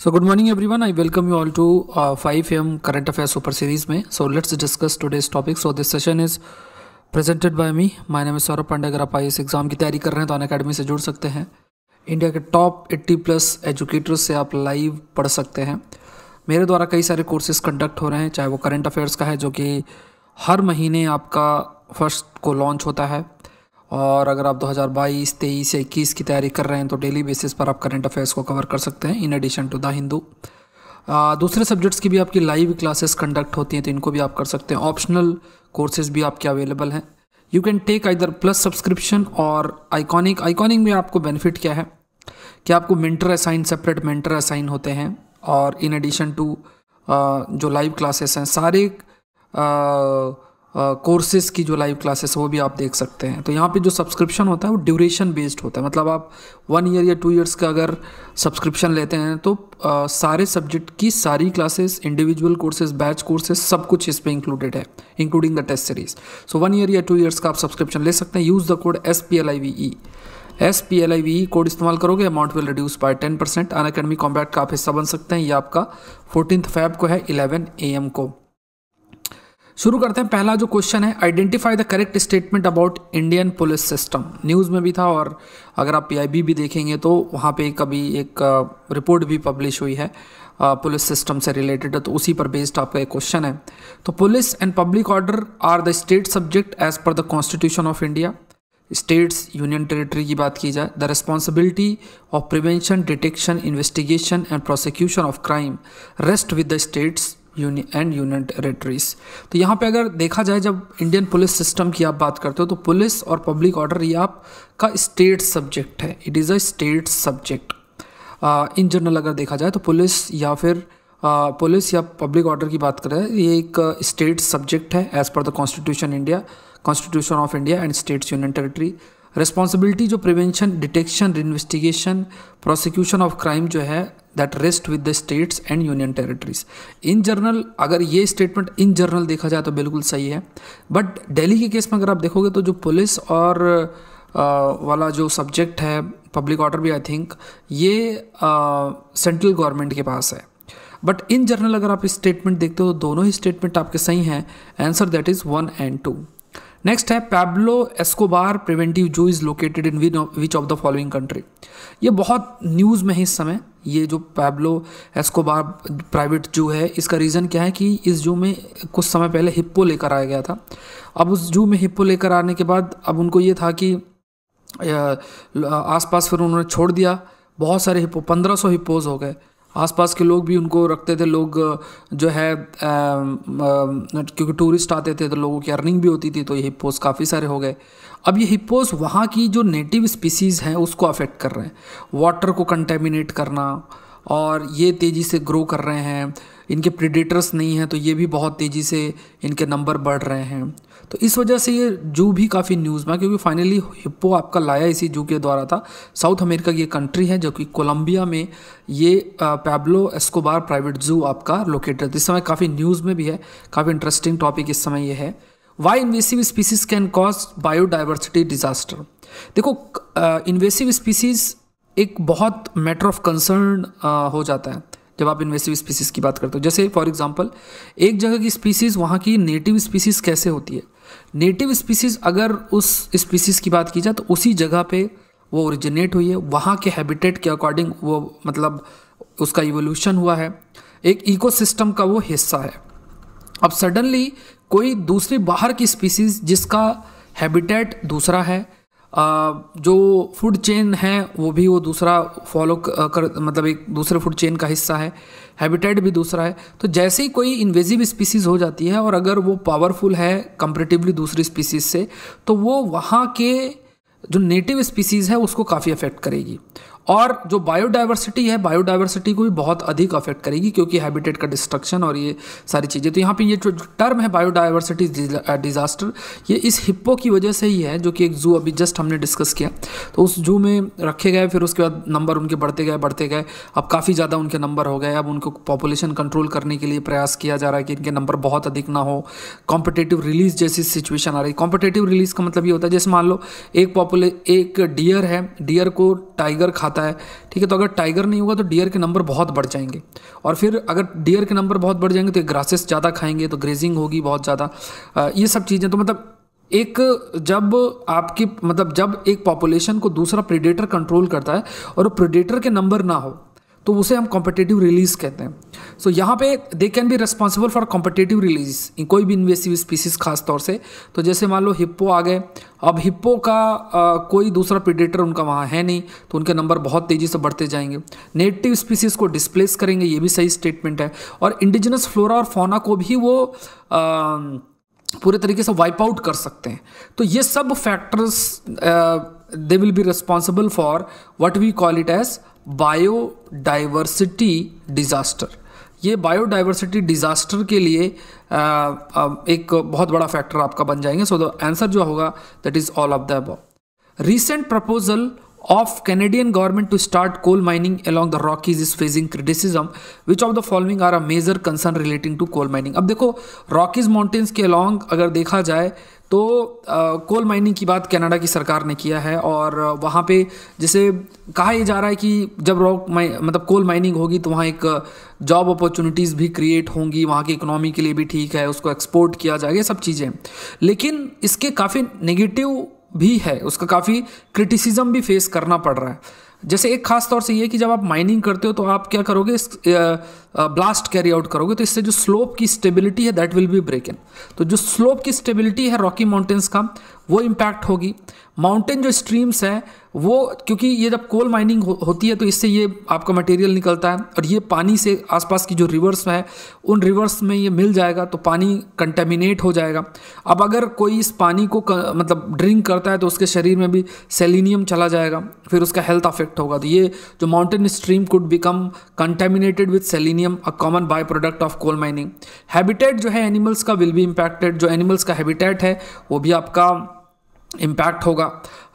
So good morning everyone. I welcome you all to 5 AM Current Affairs Super Series में. So let's discuss today's topic. So this session is presented by me. My name is Saurabh Pandey. अगर आप IAS exam की तैयारी कर रहे हैं तो Unacademy से जुड़ सकते हैं. इंडिया के टॉप 80+ एजुकेटर्स से आप लाइव पढ़ सकते हैं. मेरे द्वारा कई सारे कोर्सेज कंडक्ट हो रहे हैं, चाहे वो करंट अफेयर्स का है जो कि हर महीने आपका फर्स्ट को लॉन्च होता है, और अगर आप 2022, 23 या 21 की तैयारी कर रहे हैं तो डेली बेसिस पर आप करंट अफेयर्स को कवर कर सकते हैं in addition to the Hindu. दूसरे सब्जेक्ट्स की भी आपकी लाइव क्लासेस कंडक्ट होती हैं तो इनको भी आप कर सकते हैं. ऑप्शनल कोर्सेज भी आपके अवेलेबल हैं. You can take either plus subscription और आइकॉनिक. आइकॉनिक में आपको बेनिफिट क्या है कि आपको mentor assign, separate mentor assign होते हैं, और इन एडिशन टू जो लाइव क्लासेस हैं सारे कोर्सेज़ की जो लाइव क्लासेस वो भी आप देख सकते हैं. तो यहाँ पे जो सब्सक्रिप्शन होता है वो ड्यूरेशन बेस्ड होता है, मतलब आप 1 ईयर या 2 ईयर्स का अगर सब्सक्रिप्शन लेते हैं तो सारे सब्जेक्ट की सारी classes, individual courses, batch courses, सब कुछ इस पर इंक्लूडेड है, including the test series. So 1 year या 2 ईयर्स का आप सब्सक्रिप्शन ले सकते हैं. Use the code SPLIVE code इस्तेमाल करोगे, amount will reduce by 10%. Unacademy Combat का आप हिस्सा बन सकते हैं. ये आपका 14 फ़रवरी को है 11 AM को. शुरू करते हैं. पहला जो क्वेश्चन है, identify the correct statement about Indian police system. News में भी था, और अगर आप PIB भी देखेंगे तो वहाँ पे कभी एक रिपोर्ट भी पब्लिश हुई है पुलिस सिस्टम से रिलेटेड, तो उसी पर बेस्ड आपका एक क्वेश्चन है. तो police and public order are the state subject as per the constitution of India. States, union territory की बात की जाए, the responsibility of prevention, detection, investigation and prosecution of crime rest with the states and union territories. तो यहाँ पे अगर देखा जाए, जब इंडियन पुलिस सिस्टम की आप बात करते हो तो पुलिस और पब्लिक ऑर्डर ये आपका स्टेट सब्जेक्ट है. It is a state subject. In general अगर देखा जाए तो पुलिस या पब्लिक ऑर्डर की बात करें, ये एक स्टेट सब्जेक्ट है as per the constitution of India and states union territory. Responsibility जो prevention, detection, investigation, prosecution of crime जो है that rest with the states and union territories. In general अगर ये स्टेटमेंट इन जनरल देखा जाए तो बिल्कुल सही है, बट दिल्ली के केस में अगर आप देखोगे तो जो पुलिस और वाला जो सब्जेक्ट है, पब्लिक ऑर्डर भी आई थिंक ये सेंट्रल गवर्नमेंट के पास है. बट इन जनरल अगर आप स्टेटमेंट देखते हो तो दोनों ही स्टेटमेंट आपके सही हैं. Answer that is 1 and 2. Next है, पैब्लो एस्कोबार प्रिवेंटिव जू is located in which of the following country. ये बहुत न्यूज़ में है इस समय. ये जो पैब्लो एस्कोबार प्राइवेट जू है, इसका रीज़न क्या है कि इस जू में कुछ समय पहले हिप्पो लेकर आया गया था. अब उस जू में हिप्पो लेकर आने के बाद अब उनको ये था कि आसपास फिर उन्होंने छोड़ दिया. बहुत सारे हिप्पो, 1500 हिप्पोज हो गए. आसपास के लोग भी उनको रखते थे. लोग जो है क्योंकि टूरिस्ट आते थे तो लोगों की अर्निंग भी होती थी, तो ये हिप्पोज काफ़ी सारे हो गए. अब ये हिप्पोज वहाँ की जो नेटिव स्पीसीज़ हैं उसको अफेक्ट कर रहे हैं. वाटर को कंटेमिनेट करना, और ये तेज़ी से ग्रो कर रहे हैं. इनके प्रेडेटर्स नहीं हैं तो ये भी बहुत तेज़ी से इनके नंबर बढ़ रहे हैं. तो इस वजह से ये जू भी काफ़ी न्यूज़ में, क्योंकि फाइनली हिप्पो आपका लाया इसी जू के द्वारा था. साउथ अमेरिका की ये कंट्री है जो कि कोलंबिया में ये पैब्लो एस्कोबार प्राइवेट जू आपका लोकेटेड. इस समय काफ़ी न्यूज़ में भी है. काफ़ी इंटरेस्टिंग टॉपिक इस समय ये है. Why invasive species can cause biodiversity disaster. देखो, इन्वेसिव स्पीसीज एक बहुत मैटर ऑफ कंसर्न हो जाता है जब आप इन्वेसिव स्पीसीज़ की बात करते हो. जैसे फॉर एग्जांपल, एक जगह की स्पीसीज़, वहाँ की नेटिव स्पीसीज़ कैसे होती है. नेटिव स्पीसीज़ अगर उस स्पीसीज़ की बात की जाए तो उसी जगह पे वो ओरिजिनेट हुई है, वहाँ के हैबिटेट के अकॉर्डिंग वो मतलब उसका इवोल्यूशन हुआ है, एक इकोसिस्टम का वो हिस्सा है. अब सडनली कोई दूसरी बाहर की स्पीसीज़ जिसका हैबिटेट दूसरा है, जो फूड चेन है वो भी वो दूसरा फॉलो कर, मतलब एक दूसरे फूड चेन का हिस्सा है, हैबिटेट भी दूसरा है. तो जैसे ही कोई इन्वेजिव स्पीसीज़ हो जाती है और अगर वो पावरफुल है कंपैरेटिवली दूसरी स्पीसीज़ से, तो वो वहाँ के जो नेटिव स्पीसीज़ है उसको काफ़ी अफेक्ट करेगी. और जो बायोडाइवर्सिटी है, बायोडाइवर्सिटी को भी बहुत अधिक अफेक्ट करेगी, क्योंकि हैबिटेट का डिस्ट्रक्शन और ये सारी चीज़ें. तो यहाँ पे ये जो टर्म है बायोडाइवर्सिटी डिजास्टर, ये इस हिप्पो की वजह से ही है, जो कि एक जू अभी जस्ट हमने डिस्कस किया. तो उस जू में रखे गए, फिर उसके बाद नंबर उनके बढ़ते गए. अब काफ़ी ज़्यादा उनके नंबर हो गए. अब उनको पॉपुलेशन कंट्रोल करने के लिए प्रयास किया जा रहा है कि इनके नंबर बहुत अधिक ना हो. कॉम्पिटेटिव रिलीज जैसी सिचुएशन आ रही है. कॉम्पिटेटिव रिलीज का मतलब ये होता है, जैसे मान लो एक डियर है, डियर को टाइगर खाता आता है, ठीक है। तो अगर टाइगर नहीं होगा तो डियर के नंबर बहुत बढ़ जाएंगे, और फिर अगर डियर के नंबर बहुत बढ़ जाएंगे तो ग्रासेस ज़्यादा खाएंगे, तो ग्रेजिंग होगी बहुत ज़्यादा, ये सब चीज़ें। तो मतलब एक जब एक पॉपुलेशन को दूसरा प्रेडेटर कंट्रोल करता है और वो प्रेडेटर के नंबर ना हो तो उसे हम कॉम्पिटिटिव रिलीज कहते हैं। सो यहाँ पे they can be responsible for competitive release इन कोई भी इन्वेसिव स्पीसीज खास तौर से। तो जैसे मान लो हिप्पो आ गए, अब हिप्पो का कोई दूसरा प्रेडेटर उनका वहाँ है नहीं, तो उनके नंबर बहुत तेज़ी से बढ़ते जाएंगे। नेटिव स्पीसीज को डिस्प्लेस करेंगे, ये भी सही स्टेटमेंट है। और इंडिजिनस फ्लोरा और फौना को भी वो पूरे तरीके से वाइप आउट कर सकते हैं। तो ये सब factors they will be responsible for what we call it as biodiversity disaster. ये बायोडाइवर्सिटी डिजास्टर के लिए एक बहुत बड़ा फैक्टर आपका बन जाएंगे। सो द आंसर जो होगा that is all of the above. Recent proposal of Canadian government to start coal mining along the Rockies is facing criticism. Which of the following are a major concern relating to coal mining? अब देखो Rockies mountains के along अगर देखा जाए तो coal mining की बात Canada की सरकार ने किया है, और वहाँ पे जैसे कहा यह जा रहा है कि जब कोल माइनिंग होगी तो वहाँ एक जॉब अपॉर्चुनिटीज़ भी क्रिएट होंगी, वहाँ की इकोनॉमी के लिए भी ठीक है, उसको एक्सपोर्ट किया जाएगा, ये सब चीज़ें। लेकिन इसके काफ़ी नेगेटिव भी है, उसका काफ़ी क्रिटिसिज्म भी फेस करना पड़ रहा है। जैसे एक खास तौर से ये कि जब आप माइनिंग करते हो तो आप क्या करोगे, ब्लास्ट कैरी आउट करोगे, तो इससे जो स्लोप की स्टेबिलिटी है दैट विल बी ब्रेकन। तो जो स्लोप की स्टेबिलिटी है रॉकी माउंटेन्स का वो इम्पैक्ट होगी। माउंटेन जो स्ट्रीम्स है वो, क्योंकि ये जब कोल माइनिंग होती है तो इससे ये आपका मटेरियल निकलता है और ये पानी से आसपास की जो रिवर्स है उन रिवर्स में ये मिल जाएगा, तो पानी कंटेमिनेट हो जाएगा। अब अगर कोई इस पानी को ड्रिंक करता है तो उसके शरीर में भी सेलिनियम चला जाएगा, फिर उसका हेल्थ अफेक्ट होगा। तो ये जो mountain stream could become contaminated with selenium, a common by product of coal mining. Habitat जो है एनिमल्स का विल बी इम्पैक्टेड, जो एनिमल्स का हैबिटेट है वो भी आपका इम्पैक्ट होगा,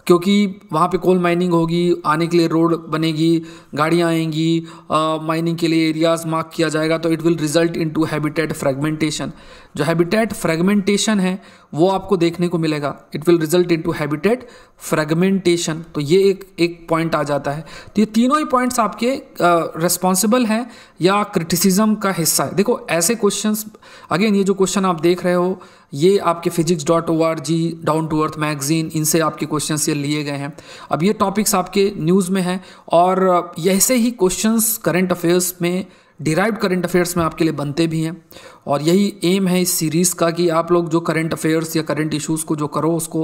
क्योंकि वहाँ पे कोल माइनिंग होगी, आने के लिए रोड बनेगी, गाड़ियाँ आएंगी, माइनिंग के लिए एरियाज मार्क किया जाएगा, तो it will result into habitat fragmentation. जो हैबिटेट फ्रेगमेंटेशन है वो आपको देखने को मिलेगा, it will result into habitat fragmentation. तो ये एक पॉइंट आ जाता है। तो ये तीनों ही पॉइंट्स आपके रिस्पॉन्सिबल हैं या क्रिटिसिज्म का हिस्सा है। देखो ऐसे क्वेश्चंस, अगेन ये जो क्वेश्चन आप देख रहे हो ये आपके physics.org, down to earth magazine, इनसे आपके क्वेश्चंस ये लिए गए हैं। अब ये टॉपिक्स आपके न्यूज़ में हैं और ऐसे ही क्वेश्चंस करंट अफेयर्स में, डिराइव्ड करंट अफेयर्स में आपके लिए बनते भी हैं। और यही एम है इस सीरीज़ का कि आप लोग जो करंट अफेयर्स या करंट इश्यूज़ को जो करो उसको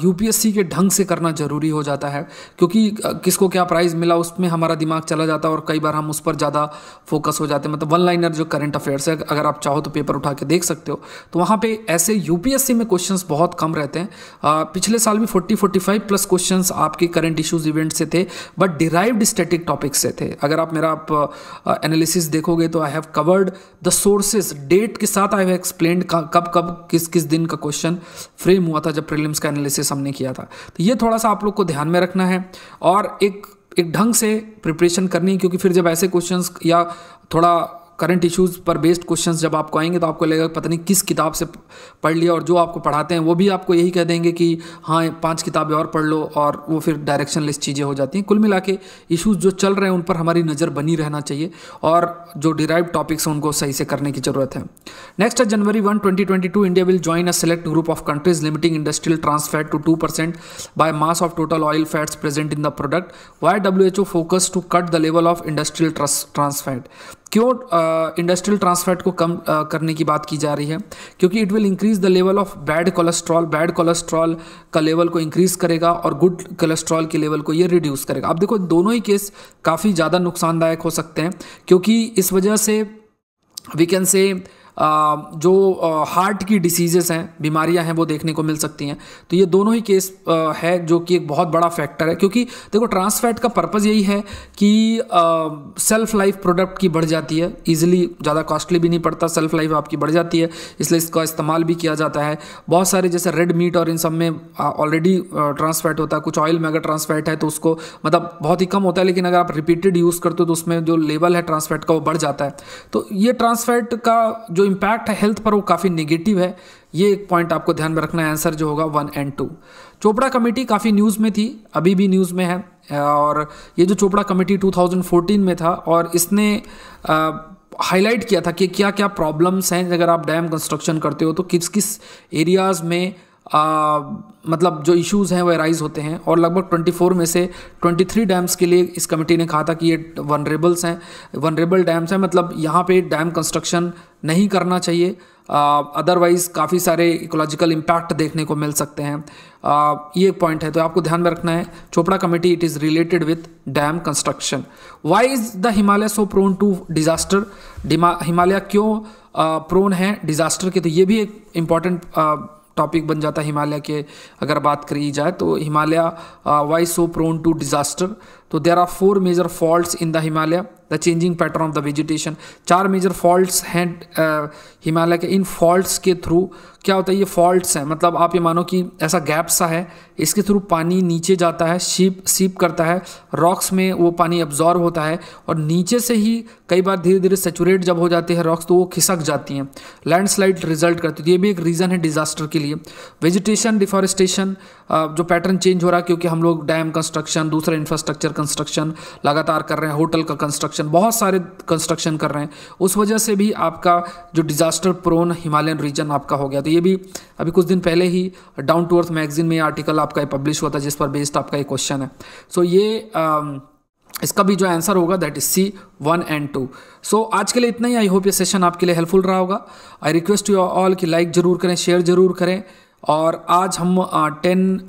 यूपीएससी के ढंग से करना ज़रूरी हो जाता है, क्योंकि किसको क्या प्राइज़ मिला उसमें हमारा दिमाग चला जाता है और कई बार हम उस पर ज़्यादा फोकस हो जाते हैं। मतलब वन लाइनर जो करंट अफेयर्स है, अगर आप चाहो तो पेपर उठा के देख सकते हो, तो वहाँ पर ऐसे यूपीएससी में क्वेश्चंस बहुत कम रहते हैं। पिछले साल भी 40-45 प्लस क्वेश्चंस आपके करंट इश्यूज़ इवेंट से थे, बट डिराइव्ड स्टैटिक टॉपिक से थे। अगर आप मेरा एनालिसिस देखोगे तो I have covered the sources, date के साथ आई हैव एक्सप्लेन्ड कब किस दिन का क्वेश्चन फ्रेम हुआ था जब प्रीलिम्स का एनालिसिस हमने किया था। तो ये थोड़ा सा आप लोग को ध्यान में रखना है और एक ढंग से प्रिपरेशन करनी है, क्योंकि फिर जब ऐसे क्वेश्चंस या थोड़ा करंट इश्यूज़ पर बेस्ड क्वेश्चंस जब आपको आएंगे तो आपको लगेगा पता नहीं किस किताब से पढ़ लिया, और जो आपको पढ़ाते हैं वो भी आपको यही कह देंगे कि हाँ 5 किताबें और पढ़ लो, और वो फिर डायरेक्शनलेस चीज़ें हो जाती हैं। कुल मिला के इशूज़ जो चल रहे हैं उन पर हमारी नज़र बनी रहना चाहिए और जो डिराइव्ड टॉपिक्स हैं उनको सही से करने की ज़रूरत है। नेक्स्ट है January 1, 2022 India will join a select group of countries limiting industrial trans fat to 2% by mass of total oil fats present in the product. Why WHO focus to cut the level of industrial trans fat. क्यों industrial trans fat को कम करने की बात की जा रही है? क्योंकि it will increase the level of bad cholesterol, bad cholesterol का लेवल को इंक्रीज करेगा और गुड कोलेस्ट्रॉल के लेवल को ये रिड्यूस करेगा। अब देखो दोनों ही केस काफ़ी ज़्यादा नुकसानदायक हो सकते हैं, क्योंकि इस वजह से वी कैन से जो हार्ट की डिसीजेस हैं, बीमारियां हैं, वो देखने को मिल सकती हैं। तो ये दोनों ही केस है जो कि एक बहुत बड़ा फैक्टर है, क्योंकि देखो ट्रांस फैट का पर्पज़ यही है कि सेल्फ लाइफ प्रोडक्ट की बढ़ जाती है, इजीली, ज़्यादा कॉस्टली भी नहीं पड़ता, सेल्फ लाइफ आपकी बढ़ जाती है, इसलिए इसका इस्तेमाल भी किया जाता है। बहुत सारे जैसे रेड मीट और इन सब में ऑलरेडी ट्रांस फैट होता है, कुछ ऑयल में अगर ट्रांस फैट है तो उसको मतलब बहुत ही कम होता है, लेकिन अगर आप रिपीटेड यूज़ करते हो तो उसमें जो लेवल है ट्रांस फैट का वो बढ़ जाता है। तो ये ट्रांस फैट का जो इम्पैक्ट है हेल्थ पर वो काफ़ी नेगेटिव है, ये एक पॉइंट आपको ध्यान में रखना है। आंसर जो होगा 1 और 2। चोपड़ा कमेटी काफ़ी न्यूज़ में थी, अभी भी न्यूज़ में है, और ये जो चोपड़ा कमेटी 2014 में था और इसने हाईलाइट किया था कि क्या क्या प्रॉब्लम्स हैं अगर आप डैम कंस्ट्रक्शन करते हो तो किस किस एरियाज़ में मतलब जो इश्यूज़ हैं वो राइज होते हैं। और लगभग 24 में से 23 डैम्स के लिए इस कमेटी ने कहा था कि ये वनरेबल डैम्स हैं, मतलब यहाँ पे डैम कंस्ट्रक्शन नहीं करना चाहिए, अदरवाइज़ काफ़ी सारे इकोलॉजिकल इम्पैक्ट देखने को मिल सकते हैं। ये एक पॉइंट है, तो आपको ध्यान में रखना है। Chopra committee, it is related with dam construction. Why is the Himalaya so prone to disaster? Himalaya क्यों प्रोन है डिजास्टर के? तो ये भी एक इम्पॉर्टेंट टॉपिक बन जाता है हिमालय के अगर बात करी जाए तो। Himalaya why so prone to disaster? तो there are 4 major faults in the Himalaya, the changing pattern of the vegetation. 4 major faults हैं हिमालय के। इन फॉल्ट्स के थ्रू क्या होता है, ये फॉल्ट्स हैं मतलब आप ये मानो कि ऐसा गैप सा है, इसके थ्रू पानी नीचे जाता है, सीप करता है, रॉक्स में वो पानी अब्जॉर्ब होता है और नीचे से ही कई बार धीरे धीरे सेचुरेट जब हो जाती है रॉक्स तो वो खिसक जाती हैं, लैंडस्लाइड रिजल्ट करती है। ये भी एक रीज़न है डिजास्टर के लिए। वेजिटेशन डिफॉरेस्टेशन, जो पैटर्न चेंज हो रहा है क्योंकि हम लोग डैम कंस्ट्रक्शन, दूसरा इंफ्रास्ट्रक्चर कंस्ट्रक्शन लगातार कर रहे हैं, होटल का कंस्ट्रक्शन, बहुत सारे कंस्ट्रक्शन कर रहे हैं, उस वजह से भी आपका जो डिजास्टर प्रोन हिमालयन रीजन आपका हो गया। तो ये भी अभी कुछ दिन पहले ही डाउन टू अर्थ मैगजीन में आर्टिकल आपका पब्लिश हुआ था जिस पर बेस्ड आपका एक क्वेश्चन है। सो ये इसका भी जो आंसर होगा दैट इज C1 and 2। सो आज के लिए इतना ही। आई होप ये सेशन आपके लिए हेल्पफुल रहा होगा। आई रिक्वेस्ट यू ऑल कि लाइक जरूर करें, शेयर जरूर करें। और आज हम 10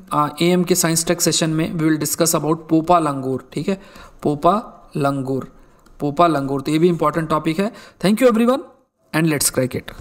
AM के साइंस टेक सेशन में वी विल डिस्कस अबाउट पोपा लंगूर। ठीक है, पोपा लंगूर। तो ये भी इंपॉर्टेंट टॉपिक है। Thank you everyone and let's crack it.